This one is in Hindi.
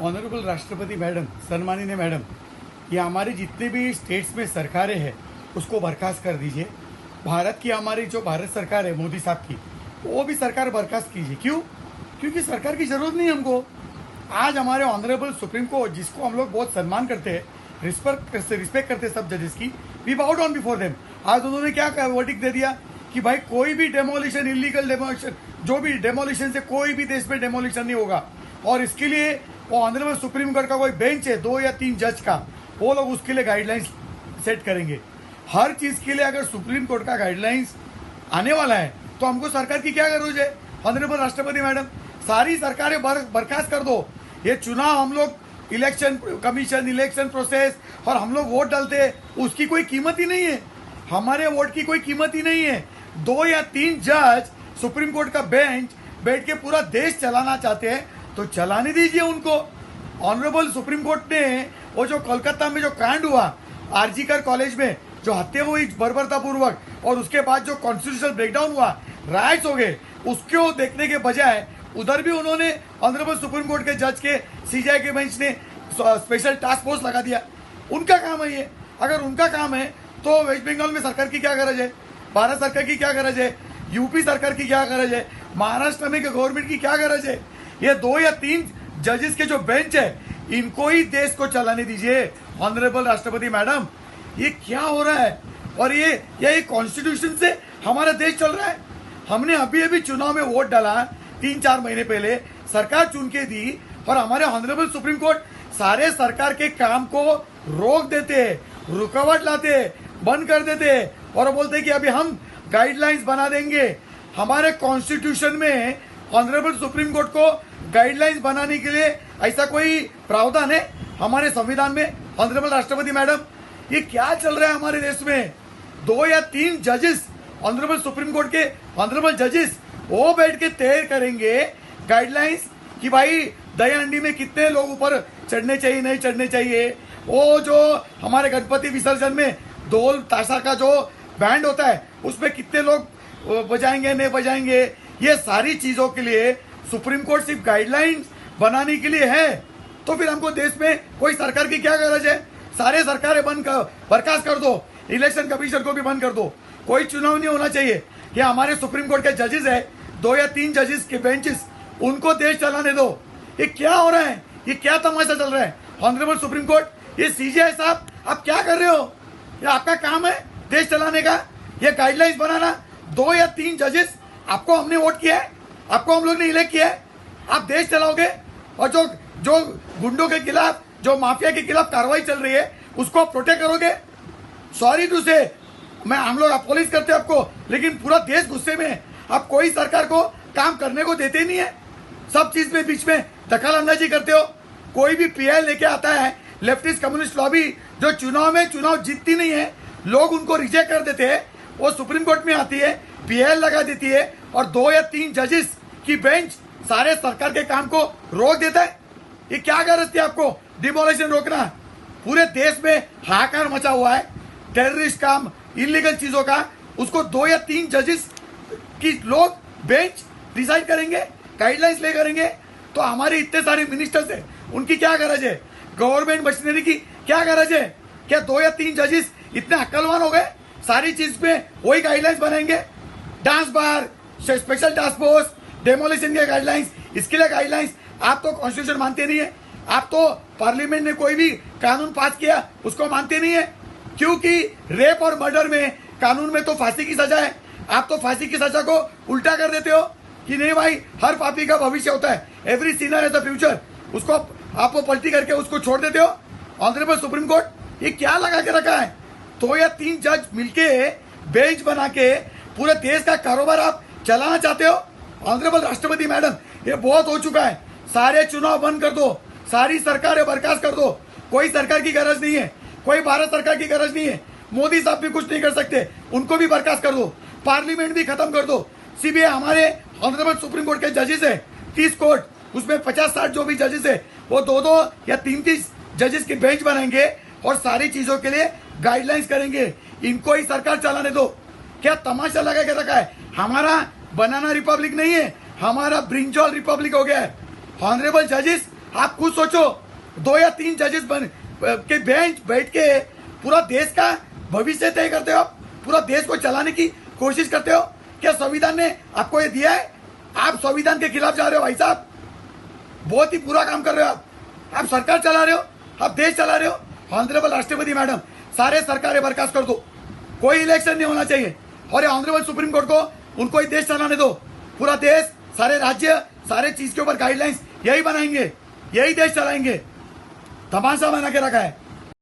ऑनरेबल राष्ट्रपति मैडम, सम्माननीय मैडम, ये हमारे जितने भी स्टेट्स में सरकारें हैं उसको बर्खास्त कर दीजिए। भारत की हमारी जो भारत सरकार है मोदी साहब की, वो भी सरकार बर्खास्त कीजिए। क्यों? क्योंकि सरकार की जरूरत नहीं हमको। आज हमारे ऑनरेबल सुप्रीम कोर्ट, जिसको हम लोग बहुत सम्मान करते हैं, रिस्पेक्ट करते हैं सब जजेस की, वी बाउ डाउन बिफोर देम। आज उन्होंने क्या वर्डिक्ट दे दिया कि भाई कोई भी डेमोलिशन, इलीगल डेमोलिशन, जो भी डेमोलिशन से कोई भी देश में डेमोलिशन नहीं होगा। और इसके लिए वो ऑनरेबल सुप्रीम कोर्ट का कोई बेंच है 2 या 3 जज का, वो लोग उसके लिए गाइडलाइंस सेट करेंगे। हर चीज़ के लिए अगर सुप्रीम कोर्ट का गाइडलाइंस आने वाला है तो हमको सरकार की क्या जरूरत है? ऑनरेबल राष्ट्रपति मैडम, सारी सरकारें बर्खास्त कर दो। ये चुनाव हम लोग इलेक्शन कमीशन, इलेक्शन प्रोसेस और हम लोग वोट डालते हैं, उसकी कोई कीमत ही नहीं है। हमारे वोट की कोई कीमत ही नहीं है। 2 या 3 जज सुप्रीम कोर्ट का बेंच बैठ के पूरा देश चलाना चाहते हैं तो चलाने दीजिए उनको। ऑनरेबल सुप्रीम कोर्ट ने वो जो कोलकाता में जो कांड हुआ आरजीकर कॉलेज में, जो हत्या हुई बर्बरतापूर्वक, और उसके बाद जो कॉन्स्टिट्यूशनल ब्रेकडाउन हुआ, राइट्स हो गए, उसको देखने के बजाय उधर भी उन्होंने ऑनरेबल सुप्रीम कोर्ट के जज के सीजीआई के बेंच ने स्पेशल टास्क फोर्स लगा दिया। उनका काम है ये। अगर उनका काम है तो वेस्ट बंगाल में सरकार की क्या गरज है? भारत सरकार की क्या गरज है? यूपी सरकार की क्या गरज है? महाराष्ट्र में गवर्नमेंट की क्या गरज है? ये 2 या 3 जजेस के जो बेंच है, इनको ही देश को चलाने दीजिए। ऑनरेबल राष्ट्रपति मैडम, ये क्या हो रहा है? और ये कॉन्स्टिट्यूशन से हमारा देश चल रहा है। हमने अभी चुनाव में वोट डाला 3-4 महीने पहले, सरकार चुन के दी, और हमारे ऑनरेबल सुप्रीम कोर्ट सारे सरकार के काम को रोक देते, रुकावट लाते, बंद कर देते, और बोलते कि अभी हम गाइडलाइंस बना देंगे। हमारे कॉन्स्टिट्यूशन में ऑनरेबल सुप्रीम कोर्ट को गाइडलाइंस बनाने के लिए ऐसा कोई प्रावधान है हमारे संविधान में? ऑनरेबल राष्ट्रपति मैडम, ये क्या चल रहा है हमारे देश में? 2 या 3 जजेस, ऑनरेबल सुप्रीम कोर्ट के ऑनरेबल जजेस, वो बैठ के तय करेंगे गाइडलाइंस कि भाई दया हंडी में कितने लोग ऊपर चढ़ने चाहिए, नहीं चढ़ने चाहिए। वो जो हमारे गणपति विसर्जन में ढोल ताशा का जो बैंड होता है उसमें कितने लोग बजाएंगे, नहीं बजाएंगे। ये सारी चीजों के लिए सुप्रीम कोर्ट सिर्फ गाइडलाइंस बनाने के लिए है। तो फिर हमको देश में कोई सरकार की क्या गरज है? सारे सरकारें बर्खास्त कर दो, इलेक्शन कमीशन को भी बंद कर दो, कोई चुनाव नहीं होना चाहिए। ये हमारे सुप्रीम कोर्ट के जजेस है, 2 या 3 जजेस के बेंचेस, उनको देश चलाने दो। ये क्या हो रहा है? ये क्या तमाशा चल रहा है? ऑनरेबल सुप्रीम कोर्ट, ये सीजीआई साहब, आप क्या कर रहे हो? ये आपका काम है देश चलाने का, ये गाइडलाइंस बनाना। 2 या 3 जजेस, आपको हमने वोट किया है, आपको हम लोग ने इलेक्ट किया है, आप देश चलाओगे। और जो गुंडों के खिलाफ, जो माफिया के खिलाफ कार्रवाई चल रही है, उसको प्रोटेक्ट करोगे। सॉरी टू से, हम लोग अपोलिस करते हैं आपको, लेकिन पूरा देश गुस्से में है। आप कोई सरकार को काम करने को देते नहीं है, सब चीज में बीच में दखल अंदाजी करते हो। कोई भी पीएल लेके आता है, लेफ्टिस्ट कम्युनिस्ट लॉबी जो चुनाव जीतती नहीं है, लोग उनको रिजेक्ट कर देते हैं, वो सुप्रीम कोर्ट में आती है, पीएल लगा देती है, और 2 या 3 जजेस की बेंच सारे सरकार के काम को रोक देता है। ये क्या गरज थी आपको डिमोलिशन रोकना? पूरे देश में हाहाकार मचा हुआ है टेररिस्ट काम, इलीगल चीजों का, उसको 2 या 3 जजेस की लोग बेंच डिसाइड करेंगे, गाइडलाइंस ले करेंगे। तो हमारे इतने सारे मिनिस्टर्स हैं, उनकी क्या गरज है? गवर्नमेंट मशीनरी की क्या गरज है? क्या 2 या 3 जजेस इतने अक्लवान हो गए? सारी चीज में वही गाइडलाइंस बनाएंगे। Dance bar, special task force, demolition के गाइडलाइंस, इसके लिए गाइडलाइंस। आप तो कॉन्स्टिट्यूशन मानते नहीं है, आप तो पार्लियामेंट ने कोई भी कानून पास किया उसको मानते नहीं है, क्योंकि रेप और मर्डर में कानून में तो फांसी की सजा है। आप तो फांसी की सजा को उल्टा कर देते हो कि नहीं भाई, हर पापी का भविष्य होता है, every Sinner has a future, उसको आप पलटी करके उसको छोड़ देते हो। ऑनरेबल सुप्रीम कोर्ट, ये क्या लगा के रखा है? 2 या 3 जज मिलके बेंच बना के पूरे देश का कारोबार आप चलाना चाहते हो। ऑनरेबल राष्ट्रपति मैडम, ये बहुत हो चुका है। सारे चुनाव बंद कर दो, सारी सरकारें बर्खास्त कर दो। कोई सरकार की गरज नहीं है, कोई भारत सरकार की गरज नहीं है। मोदी साहब भी कुछ नहीं कर सकते, उनको भी बर्खास्त कर दो। पार्लियामेंट भी खत्म कर दो। सीबीआई, हमारे ऑनरेबल सुप्रीम कोर्ट के जजेस है 30 कोर्ट, उसमें 50-60 जो भी जजेस है, वो 2-2 या 3-3 जजेस की बेंच बनाएंगे और सारी चीजों के लिए गाइडलाइंस करेंगे। इनको ही सरकार चलाने दो। क्या तमाशा लगा के रखा है? हमारा बनाना रिपब्लिक नहीं है, हमारा ब्रिंजॉल रिपब्लिक हो गया है। ऑनरेबल जजेस, आप खुद सोचो, 2 या 3 जजेस के बेंच बैठ के पूरा देश का भविष्य तय करते हो आप, पूरा देश को चलाने की कोशिश करते हो। क्या संविधान ने आपको ये दिया है? आप संविधान के खिलाफ जा रहे हो भाई साहब, बहुत ही बुरा काम कर रहे हो आप सरकार चला रहे हो, आप देश चला रहे हो। ऑनरेबल राष्ट्रपति मैडम, सारे सरकारें बर्खास्त कर दो, कोई इलेक्शन नहीं होना चाहिए, और ये ऑनरेबल सुप्रीम कोर्ट को उनको ही देश चलाने दो। पूरा देश, सारे राज्य, सारे चीज के ऊपर गाइडलाइंस यही बनाएंगे, यही देश चलाएंगे। तमाशा बना के रखा है।